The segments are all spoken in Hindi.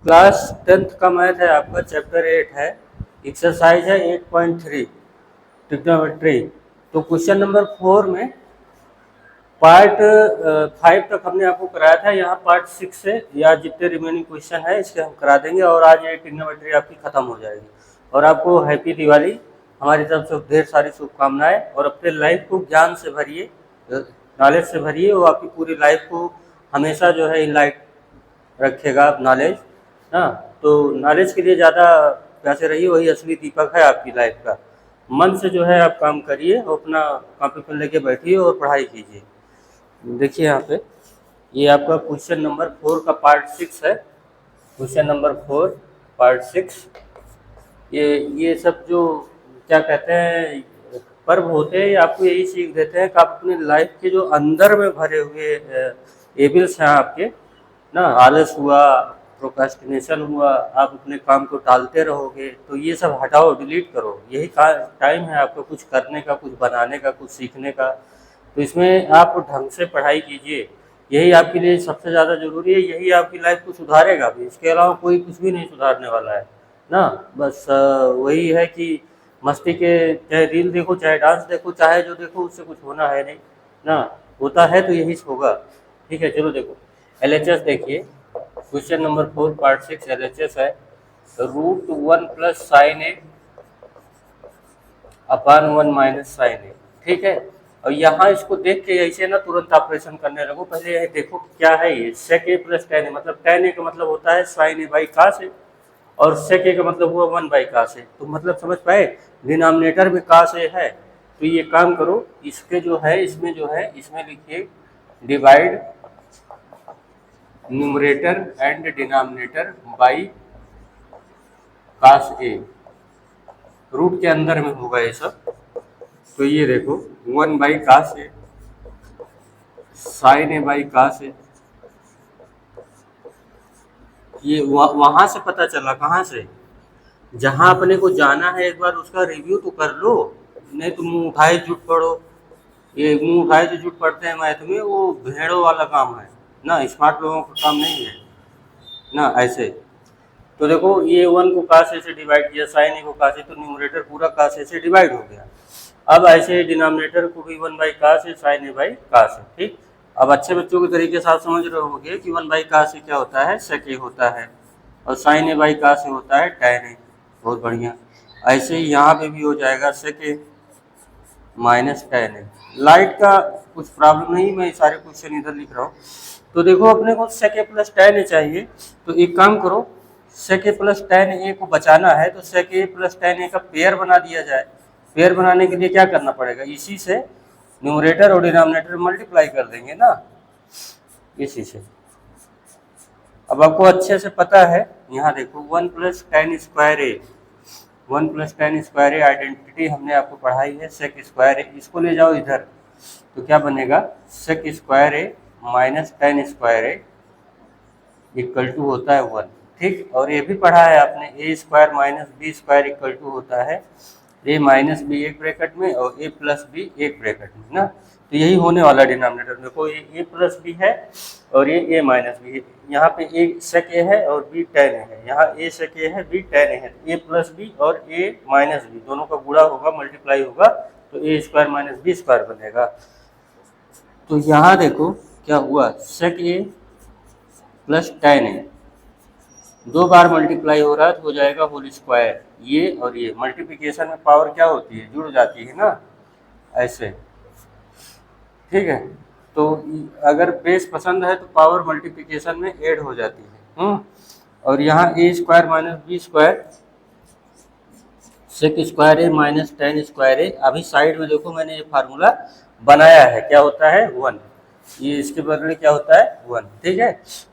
क्लास 10th का मैथ है आपका, चैप्टर 8 है, एक्सरसाइज है 8.3 ट्रिग्नोमेट्री। तो क्वेश्चन नंबर 4 में पार्ट 5 तक हमने आपको कराया था। यहाँ पार्ट 6 से या जितने रिमेनिंग क्वेश्चन है इसके हम करा देंगे और आज ये ट्रिग्नोमेट्री आपकी खत्म हो जाएगी। और आपको हैप्पी दिवाली, हमारी तरफ से ढेर सारी शुभकामनाएं। और अपने लाइफ को ज्ञान से भरिए, नॉलेज से भरिए, वो आपकी पूरी लाइफ को हमेशा जो है इनलाइट रखेगा नॉलेज। हाँ, तो नॉलेज के लिए ज़्यादा प्यासे रहिए, वही असली दीपक है आपकी लाइफ का। मन से जो है आप काम करिए, अपना कॉपी पेन लेके बैठिए और पढ़ाई कीजिए। देखिए यहाँ पे ये आपका क्वेश्चन नंबर 4 का पार्ट 6 है। Question number 4 part 6। ये सब जो क्या कहते हैं पर्व होते हैं, ये आपको यही सीख देते हैं कि आप अपने लाइफ के जो अंदर में भरे हुए एबिल्स हैं आपके ना, आलस हुआ, प्रोक्रास्टिनेशन हुआ, आप अपने काम को टालते रहोगे, तो ये सब हटाओ, डिलीट करो। यही टाइम है आपका कुछ करने का, कुछ बनाने का, कुछ सीखने का। तो इसमें आप ढंग से पढ़ाई कीजिए, यही आपके लिए सबसे ज़्यादा ज़रूरी है, यही आपकी लाइफ को सुधारेगा भी। इसके अलावा कोई कुछ भी नहीं सुधारने वाला है ना। बस वही है कि मस्ती के चाहे रील देखो, चाहे डांस देखो, चाहे जो देखो, उससे कुछ होना है नहीं ना। होता है तो यही होगा। ठीक है, चलो देखो LHS देखिए। क्वेश्चन नंबर 4 पार्ट 6 LHS है √1 + sin a upon 1 - sin a। ठीक है, और यहाँ इसको देख के ऐसे ना तुरंत ऑपरेशन करने लगो। पहले ये देखो क्या है, ये sec a + tan a, मतलब tan a का मतलब होता है sin a / cos a, और sec a का मतलब हुआ 1/cos a। तो मतलब समझ पाए, डिनोमिनेटर में cos a है। तो ये काम करो, इसके जो है इसमें इसमें लिखिए divide numerator and denominator by cos a। Root के अंदर में होगा ये सब। तो ये देखो 1/cos a sin a / cos a। ये वहां से पता चला, कहाँ से, जहां अपने को जाना है एक बार उसका रिव्यू तो कर लो। नहीं तो मुंह उठाए झूठ पढ़ो। ये मुंह उठाए जो झूठ पढ़ते हैं मैथ में, वो भेड़ों वाला काम है ना, स्मार्ट लोगों का काम नहीं है ना ऐसे। तो देखो ये 1 को cos a से डिवाइड किया, sin a को cos a, तो न्यूमरेटर पूरा cos a से डिवाइड हो गया। अब ऐसे डिनोमिनेटर को भी 1/cos a sin a / cos a। ठीक, अब अच्छे बच्चों के तरीके से आप समझ रहे होंगे कि 1/cos a क्या होता है, sec a होता है, और sin a / cos a होता है tan a। बहुत बढ़िया। ऐसे ही यहाँ पे भी हो जाएगा sec a - tan a। Light का कुछ प्रॉब्लम नहीं, मैं सारे क्वेश्चन इधर लिख रहा हूँ। तो देखो अपने को sec a + tan a चाहिए, तो एक काम करो, sec a + tan a को बचाना है तो sec a + tan a का पेयर बना दिया जाए। पेयर बनाने के लिए क्या करना पड़ेगा, इसी से न्यूमरेटर और डिनोमिनेटर मल्टीप्लाई कर देंगे ना, इसी से। अब आपको अच्छे से पता है, यहाँ देखो 1 + tan square a, 1 + tan square a identity हमने आपको पढ़ाई है, sec स्क्वायर a। इसको ले जाओ इधर, तो क्या बनेगा, sec square a - tan square a = होता है 1। ठीक, और ये भी पढ़ा है आपने, a² - b² = होता है a - b एक ब्रैकेट में और a + b एक ब्रैकेट में ना। तो यही होने वाला डिनोमिनेटर। देखो ये a + b है और ये a - b है। यहाँ पे a sec a है और b tan a है, यहाँ a sec a है, b tan a है। तो a + b और a - b दोनों का गुणा होगा, मल्टीप्लाई होगा, तो a² - b² बनेगा। तो यहाँ देखो क्या हुआ, sec a + tan a दो बार मल्टीप्लाई हो रहा है तो हो जाएगा होल स्क्वायर। ये और ये मल्टीप्लिकेशन में पावर क्या होती है, जुड़ जाती है ना ऐसे। ठीक है, तो अगर बेस पसंद है तो पावर मल्टीप्लिकेशन में ऐड हो जाती है। और यहाँ a² - b² sec square a - tan square a। अभी साइड में देखो मैंने ये फार्मूला बनाया है, क्या होता है 1, ये इसके बदले क्या होता है 1। ठीक है,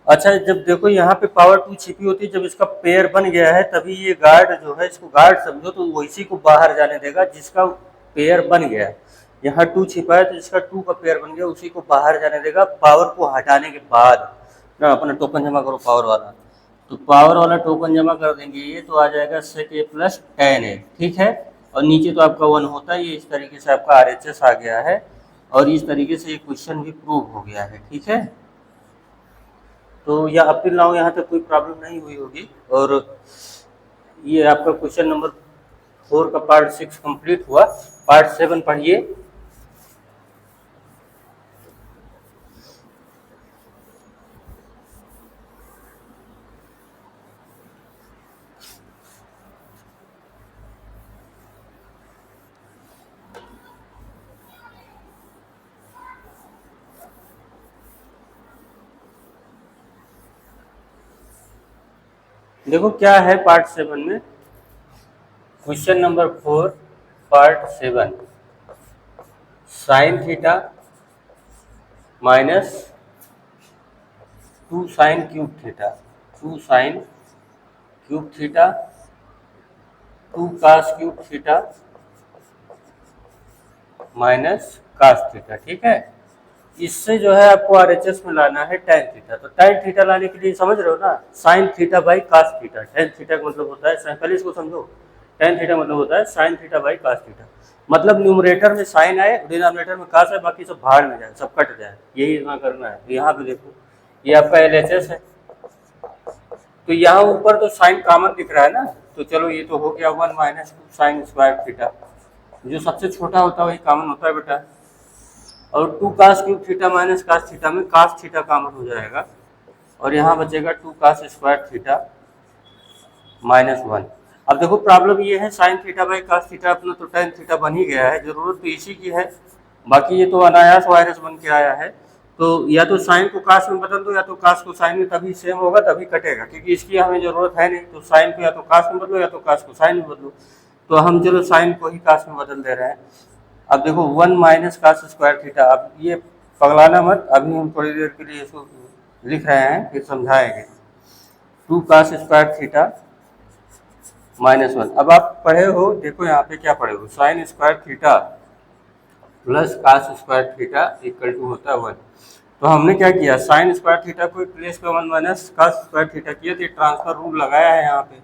अच्छा जब देखो यहाँ पे पावर 2 छिपी होती है, जब इसका पेयर बन गया है तभी ये गार्ड जो है, इसको गार्ड समझो, तो वो इसी को बाहर जाने देगा जिसका पेयर बन गया। यहाँ 2 छिपा है तो जिसका 2 का पेयर बन गया उसी को बाहर जाने देगा, पावर को हटाने के बाद ना। अपना टोकन जमा करो पावर वाला, तो पावर वाला टोकन जमा कर देंगे, ये तो आ जाएगा sec a + tan a। ठीक है, और नीचे तो आपका 1 होता है। ये इस तरीके से आपका RHS आ गया है और इस तरीके से ये क्वेश्चन भी प्रूव हो गया है। ठीक है, तो या अप टिल नाउ यहाँ तक कोई प्रॉब्लम नहीं हुई होगी। और ये आपका क्वेश्चन नंबर 4 का पार्ट 6 कंप्लीट हुआ। पार्ट 7 पढ़िए। देखो क्या है पार्ट 7 में, question number 4 part 7, sine theta minus 2 sine cube theta, 2 sine cube theta 2 cos cube theta minus cos theta. ठीक है, इससे जो है आपको आरएचएस में लाना है tan थीटा। तो tan थीटा लाने के लिए समझ रहे हो ना, sine theta by cos theta. tan theta का मतलब होता है, पहले इसको समझो, tan थीटा मतलब होता है sine theta by cos theta. मतलब न्यूमरेटर में साइन आए, डिनोमिनेटर में कास है, बाकी सब भाड़ में जाए, सब कट जाए, यही इतना करना है। तो यहाँ पे देखो ये आपका एलएचएस है, तो यहाँ ऊपर तो साइन कॉमन दिख रहा है ना, तो चलो ये तो हो गया 1 माइनस 2 साइन स्क्वायर थीटा। जो सबसे छोटा होता है वही कॉमन होता है बेटा। और 2 cos cube theta minus cos theta में कास थीटा कॉमन हो जाएगा, और यहाँ बचेगा 2 कास स्क्वायर थीटा माइनस 1। अब देखो प्रॉब्लम ये है, sine theta by cos theta अपना तो tan थीटा बन ही गया है, जरूरत तो इसी की है, बाकी ये तो अनायास वायरस बन के आया है। तो या तो साइन को कास में बदल दो या तो कास को साइन में, तभी सेम होगा, तभी कटेगा, क्योंकि इसकी हमें जरूरत है नहीं। तो साइन को या तो कास में बदलो या तो कास को साइन में बदलो। तो हम चलो साइन को ही कास में बदल दे रहे हैं। अब देखो 1 माइनस कास स्क्वायर थीटा, अब ये पगलाना मत, अभी हम थोड़ी देर के लिए इसको लिख रहे हैं फिर समझाएंगे। 2 कास स्क्वायर थीटा माइनस 1। अब आप पढ़े हो, देखो यहाँ पे क्या पढ़े हो, sine square theta plus cos square theta equal to होता है 1। तो हमने क्या किया, साइन स्क्वायर थीटा को प्लेस पे 1 माइनस कास स्क्वायर थीटा किया, तो ट्रांसफर रूल लगाया है यहाँ पे,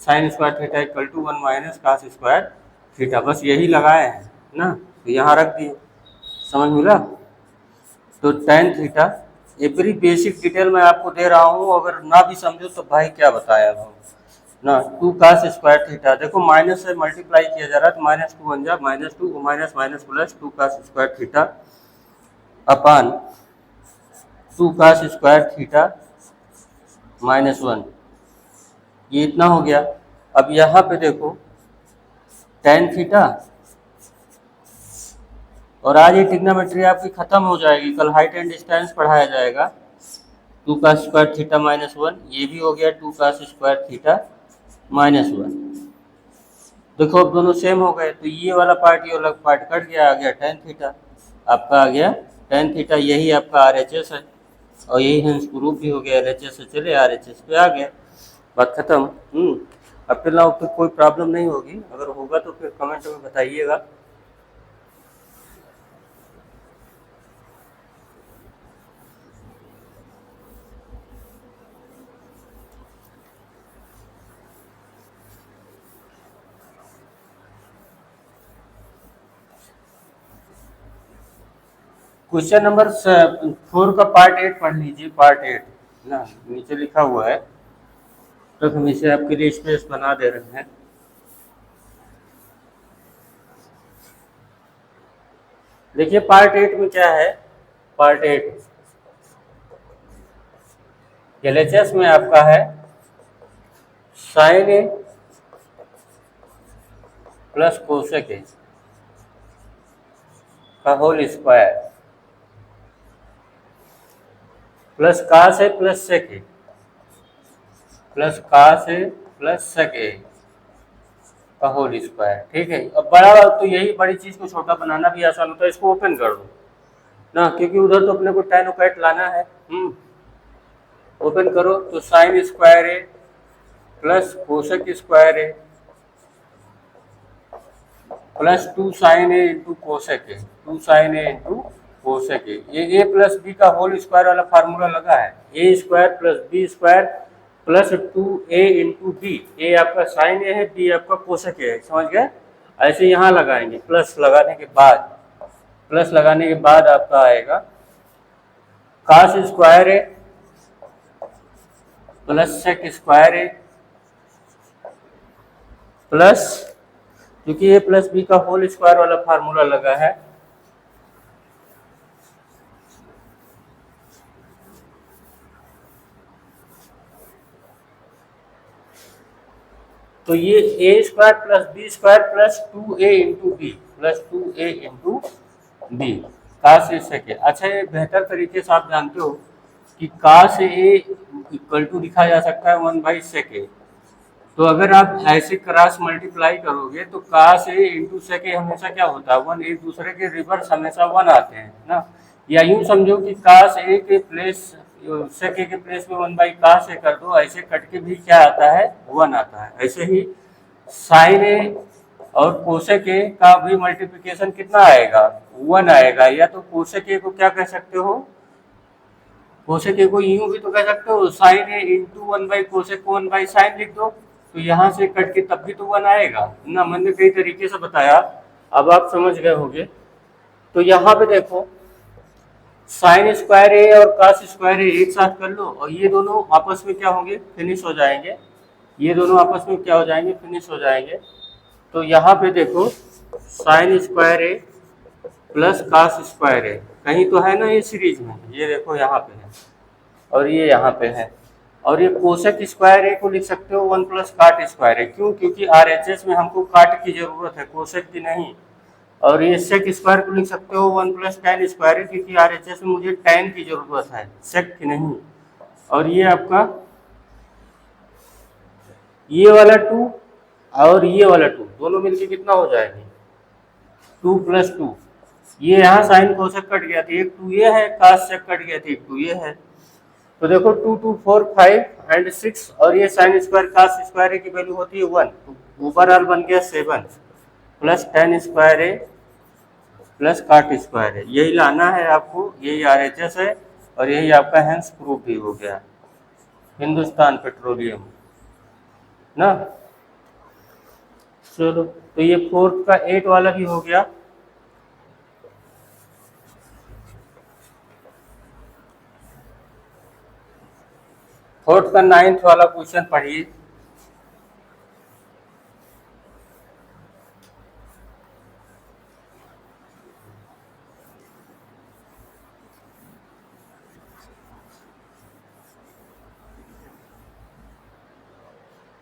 sine square theta equal to 1 minus cos square theta, बस यही लगाए हैं ना, तो यहाँ रख दिए। समझ मिला? तो tan theta, every basic detail मैं आपको दे रहा हूँ, अगर ना भी समझो तो भाई क्या बताया हम ना। 2 कास स्क्वायर थीटा, देखो माइनस से मल्टीप्लाई किया जा रहा है, तो माइनस 2 बन जा minus 2, minus minus plus 2 cos square theta upon 2 cos square theta minus 1, ये इतना हो गया। अब यहाँ पे देखो tan थीटा, और आज ये ट्रिग्नोमेट्री आपकी खत्म हो जाएगी, कल हाइट एंड डिस्टेंस पढ़ाया जाएगा। 2 कास स्क्वायर थीटा माइनस 1, ये भी हो गया 2 कास स्क्वायर थीटा माइनस 1। देखो अब दोनों सेम हो गए, तो ये वाला पार्ट ये वाला पार्ट कट गया, आ गया tan थीटा, आपका आ गया tan थीटा, यही आपका आरएचएस है, और यही हेंस प्रूफ भी हो गया, एलएचएस से चले आरएचएस पे आ गया, बात खत्म। अब फिर फिर कोई प्रॉब्लम नहीं होगी, अगर होगा तो फिर कमेंट में बताइएगा। क्वेश्चन नंबर 4 का पार्ट 8 पढ़ लीजिए, पार्ट 8 ना, नीचे लिखा हुआ है, तो हम इसे आपके लिए स्पेस बना दे रहे हैं। देखिए पार्ट 8 में क्या है, पार्ट 8 एलएचएस में आपका है sine A plus cosec A का whole square plus cos A plus sec A plus cos A plus sec A का होल स्क्वायर। ठीक है, अब बड़ा तो यही, बड़ी चीज को छोटा बनाना भी आसान होता है, इसको ओपन कर दो ना, क्योंकि उधर तो अपने को tan और कैट लाना है। ओपन करो तो sin square A plus cosec square A plus 2 sin A into cosec A, 2 sin A into cosec A, ये a प्लस बी का होल स्क्वायर वाला फार्मूला लगा है, A square plus B square plus 2a into B, A आपका साइन ए है, बी आपका कोसेक ए है, समझ गए? ऐसे यहाँ लगाएंगे, प्लस लगाने के बाद, प्लस लगाने के बाद आपका आएगा cos square A plus sec square A plus, क्योंकि ए प्लस बी का होल स्क्वायर वाला फार्मूला लगा है, तो ये A square plus B square plus 2a into B plus 2a into B cos A सेक। अच्छा, ये बेहतर तरीके से आप जानते हो कि काश ए इक्वल टू लिखा जा सकता है 1/sec ए। तो अगर आप ऐसे क्रॉस मल्टीप्लाई करोगे तो काश ए इंटू सेक ए हमेशा क्या होता है, वन, एक दूसरे के रिवर्स हमेशा वन आते हैं ना। या यूं समझो कि काश ए के प्लेस सेक ए के प्लेस में 1/काश ए कर दो, ऐसे कट के भी क्या आता है, वन आता है। ऐसे ही साइन ए और कोसेक ए का भी मल्टीप्लिकेशन कितना आएगा, वन आएगा। या तो कोसेक ए को क्या कह सकते हो, कोसेक ए को यूं भी तो कह सकते हो, साइन ए इंटू 1/कोसेक को 1/साइन लिख दो, तो यहाँ से कट के तब भी तो वन आएगा ना। मैंने कई तरीके से बताया, अब आप समझ गए होंगे। तो यहाँ पे देखो, साइन स्क्वायर ए और कास स्क्वायर ए एक साथ कर लो और ये दोनों आपस में क्या होंगे, फिनिश हो जाएंगे। ये दोनों आपस में क्या हो जाएंगे, फिनिश हो जाएंगे। तो यहाँ पे देखो, sign square A plus cos square ए कहीं तो है ना ये सीरीज में, ये देखो यहाँ पे है और ये यहाँ पे है। और ये कोसेक स्क्वायर ए को लिख सकते हो 1 प्लस काट स्क्वायर ए। क्यों, क्योंकि आरएचएस में हमको काट की जरूरत है, कोसेक की नहीं। और ये सेक स्क्वायर को लिख सकते हो 1 प्लस टैन स्क्वायर ए, क्योंकि आरएचएस में मुझे टैन की जरूरत है, सेक की नहीं। और ये आपका ये वाला 2 और ये वाला 2 दोनों मिलके कितना हो जाएंगे, 2 प्लस 2। ये यहाँ साइन कोसेक कट गया था, एक 2 ये है, कास सेक कट गया था, एक 2 ये है। तो देखो 2 2 4 5 एंड 6 और ये साइन स्क्वायर कास स्क्वायर ए की वैल्यू होती है 1, तो ओवरऑल बन गया 7 plus tan square A plus काट स्क्वायर है। यही लाना है आपको, यही आरएचएस है और यही आपका हैंस प्रूफ भी हो गया, हिंदुस्तान पेट्रोलियम ना। चलो, तो ये 4 का 8 वाला भी हो गया। फोर्थ का 9th वाला क्वेश्चन पढ़िए।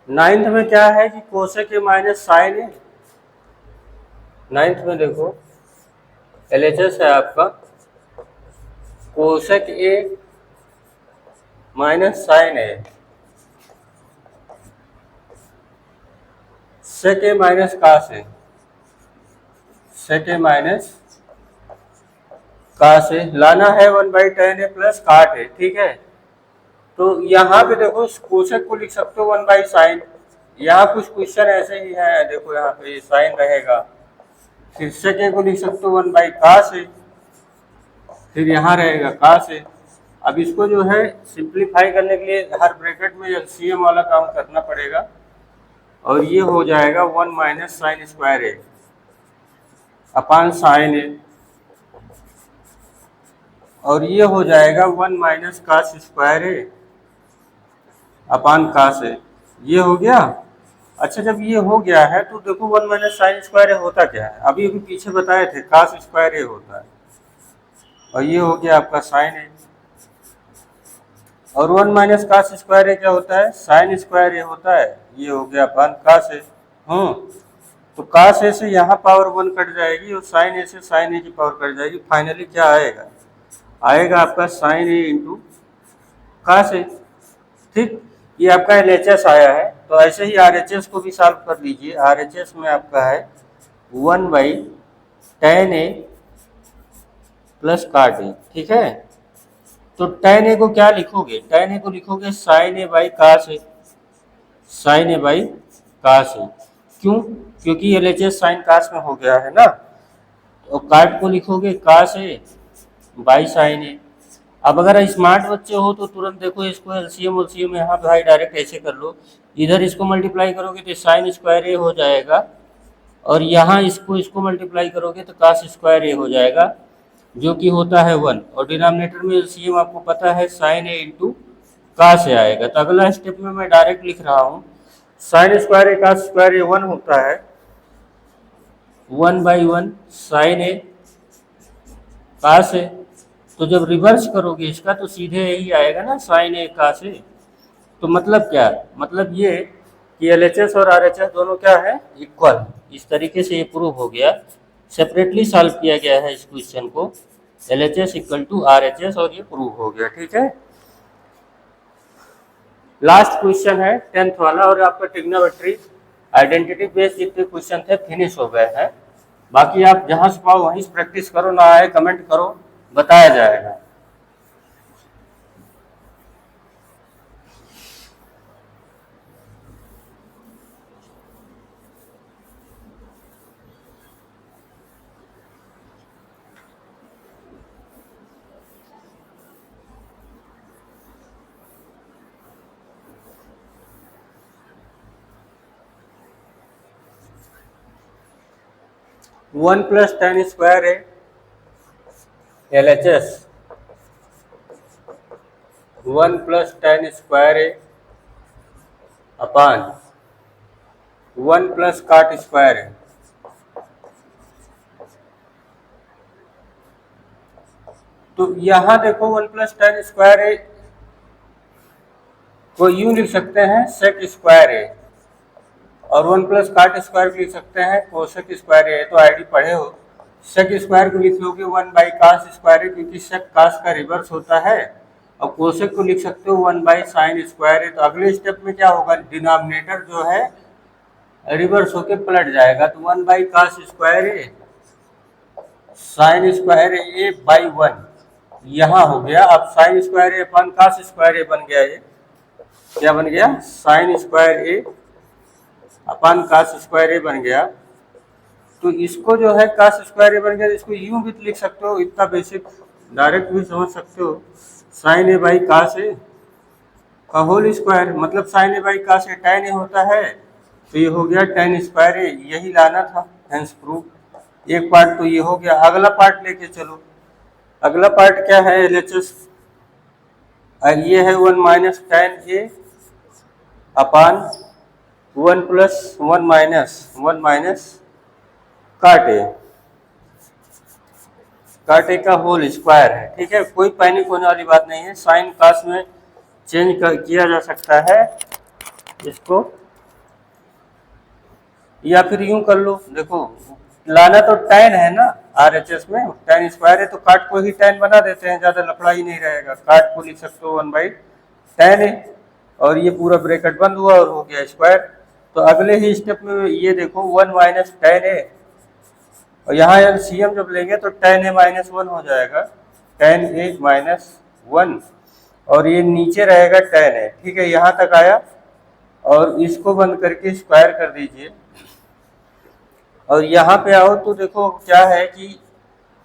नाइन्थ में क्या है कि cosec A minus sin A. Ninth में देखो एलएचएस है आपका cosec A minus sin A, sec A minus cos A, sec A minus cos A लाना है 1/tan ए प्लस काट ए, ठीक है। तो यहाँ पे देखो कोसेक को लिख सकते हो 1/साइन। यहाँ कुछ क्वेश्चन ऐसे ही है, देखो यहाँ पे साइन रहेगा, फिर सेक ए को लिख सकते हो 1/कास ए, फिर यहाँ रहेगा कास ए। अब इसको जो है सिंप्लीफाई करने के लिए हर ब्रैकेट में एलसीएम वाला काम करना पड़ेगा और ये हो जाएगा 1 माइनस साइन स्क्वायर ए अपान साइन ए, और ये हो जाएगा 1 माइनस कास स्क्वायर ए अपान कास ए। ये हो गया। अच्छा, जब ये हो गया है तो देखो 1 माइनस साइन स्क्वायर ए होता क्या है, अभी अभी पीछे बताए थे कास स्क्वायर ए होता है, और ये हो गया आपका साइन ए। और 1 माइनस कास स्क्वायर ए क्या होता है, साइन स्क्वायर ए होता है, ये हो गया अपान कास ए। तो कास ए से यहाँ पावर 1 कट जाएगी और साइन ए से साइन ए की पावर कट जाएगी। फाइनली क्या आएगा, आएगा आपका साइन ए इंटू कास ए, ठीक। ये आपका एलएचएस आया है। तो ऐसे ही आरएचएस को भी सॉल्व कर लीजिए। आरएचएस में आपका है 1/tan ए प्लस काट ए, ठीक है। तो tan ए को क्या लिखोगे, tan ए को लिखोगे sin A by cos A, sin A by cos A. क्यों, क्योंकि एलएचएस साइन कास में हो गया है ना। तो काट को लिखोगे कास ए बाई साइन ए। अब अगर स्मार्ट बच्चे हो तो तुरंत देखो इसको एलसीएम यहाँ भाई डायरेक्ट ऐसे कर लो, इधर इसको मल्टीप्लाई करोगे तो साइन स्क्वायर ए हो जाएगा और यहाँ इसको मल्टीप्लाई करोगे तो कास स्क्वायर ए हो जाएगा, जो कि होता है 1। और डिनोमिनेटर में एलसीएम आपको पता है साइन ए इंटू का से आएगा। तो अगला स्टेप में मैं डायरेक्ट लिख रहा हूँ, साइन स्क्वायर ए का स्क्वायर ए 1 होता है, 1/1 साइन ए का से। तो जब रिवर्स करोगे इसका तो सीधे यही आएगा ना, साइन ए का से। तो मतलब क्या, मतलब ये कि LHS और RHS दोनों क्या है, इक्वल। इस तरीके से ये प्रूव हो गया, सेपरेटली सॉल्व किया गया है इस क्वेश्चन को, LHS इक्वल टू RHS, और ये प्रूव हो गया। ठीक है, लास्ट क्वेश्चन है 10th वाला, और आपका ट्रिग्नोमेट्री आइडेंटिटी बेस्ड जितने क्वेश्चन थे फिनिश हो गए हैं। बाकी आप जहां से पाओ वहीं से प्रैक्टिस करो, ना आए कमेंट करो, बताया जाएगा। वन प्लस टेन स्क्वायर है LHS, 1 प्लस टेन स्क्वायर है अपान 1 प्लस काट स्क्वायर है। तो यहां देखो 1 प्लस टेन स्क्वायर है को यूं लिख सकते हैं सेक स्क्वायर है, और 1 प्लस काट स्क्वायर लिख सकते हैं कोसेक स्क्वायर है। तो आईडी पढ़े हो, सेक स्क्वायर को लिख लोगे 1/कास स्क्वायर है, क्योंकि सेक कास का रिवर्स होता है, और कोसेक को लिख सकते हो 1/साइन स्क्वायर है। तो अगले स्टेप में क्या होगा, डिनोमिनेटर जो है रिवर्स होके पलट जाएगा। तो 1/कास स्क्वायर है साइन स्क्वायर ए बाई 1 यहाँ हो गया। अब साइन स्क्वायर ए अपन कास स्क्वायर ए बन गया, ये क्या बन गया, साइन स्क्वायर ए अपन कास स्क्वायर ए बन गया। तो इसको जो है कास स्क्वायर ए बन गया, इसको यूं भी लिख सकते हो, इतना बेसिक डायरेक्ट भी समझ सकते हो, sign A by cos A का होल स्क्वायर, मतलब sine A by cos A tan A होता है, तो ये हो गया tan स्क्वायर ए, यही लाना था, हेंस प्रूफ। एक पार्ट तो ये हो गया, अगला पार्ट लेके चलो। अगला पार्ट क्या है LHS, ये है 1 माइनस tan ए अपान 1 प्लस 1 माइनस काट ए का होल स्क्वायर है। ठीक है, कोई पैनिक होने वाली बात नहीं है, साइन कास में चेंज किया जा सकता है इसको, या फिर यूं कर लो। देखो लाना तो tan है ना, RHS में tan स्क्वायर है, तो काट को ही tan बना देते हैं, ज्यादा लफड़ा ही नहीं रहेगा। काट को लिख सकते हो 1/tan है, और ये पूरा ब्रैकेट बंद हुआ और हो गया स्क्वायर। तो अगले ही स्टेप में ये देखो 1 माइनस tan ए, और यहाँ LCM जब लेंगे तो tan ए माइनस 1 हो जाएगा, tan ए माइनस 1, और ये नीचे रहेगा tan ए। ठीक है, यहाँ तक आया, और इसको बंद करके स्क्वायर कर दीजिए, और यहाँ पे आओ तो देखो क्या है कि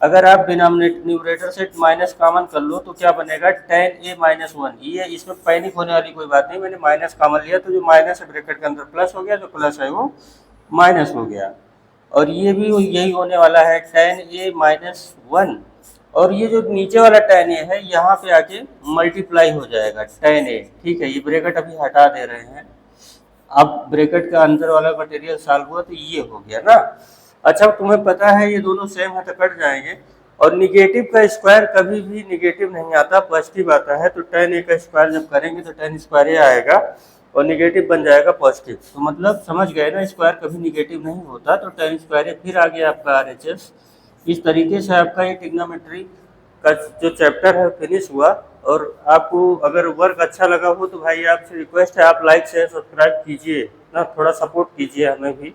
अगर आप न्यूमरेटर से माइनस कॉमन कर लो तो क्या बनेगा, tan ए माइनस 1। ये इसमें पैनिक होने वाली कोई बात नहीं, मैंने माइनस कॉमन लिया, तो जो माइनस है ब्रैकेट के अंदर प्लस हो गया, जो प्लस है वो माइनस हो गया, और ये भी यही होने वाला है tan ए माइनस 1, और ये जो नीचे वाला tan ए है यहाँ पे आके मल्टीप्लाई हो जाएगा tan ए। ठीक है, ये ब्रैकेट अभी हटा दे रहे हैं, अब ब्रैकेट का अंदर वाला मटेरियल सॉल्व हुआ तो ये हो गया ना। अच्छा, तुम्हें पता है ये दोनों सेम है तो कट जाएंगे, और निगेटिव का स्क्वायर कभी भी निगेटिव नहीं आता, पॉजिटिव आता है। तो tan ए का स्क्वायर जब करेंगे तो tan स्क्वायर ए आएगा, और निगेटिव बन जाएगा पॉजिटिव। तो मतलब समझ गए ना, स्क्वायर कभी निगेटिव नहीं होता। तो tan स्क्वायर ए फिर आ गया आपका RHS। इस तरीके से आपका ये ट्रिग्नोमेट्री का जो चैप्टर है फिनिश हुआ। और आपको अगर वर्क अच्छा लगा हो तो भाई आपसे रिक्वेस्ट है, आप लाइक शेयर सब्सक्राइब कीजिए ना, थोड़ा सपोर्ट कीजिए हमें भी।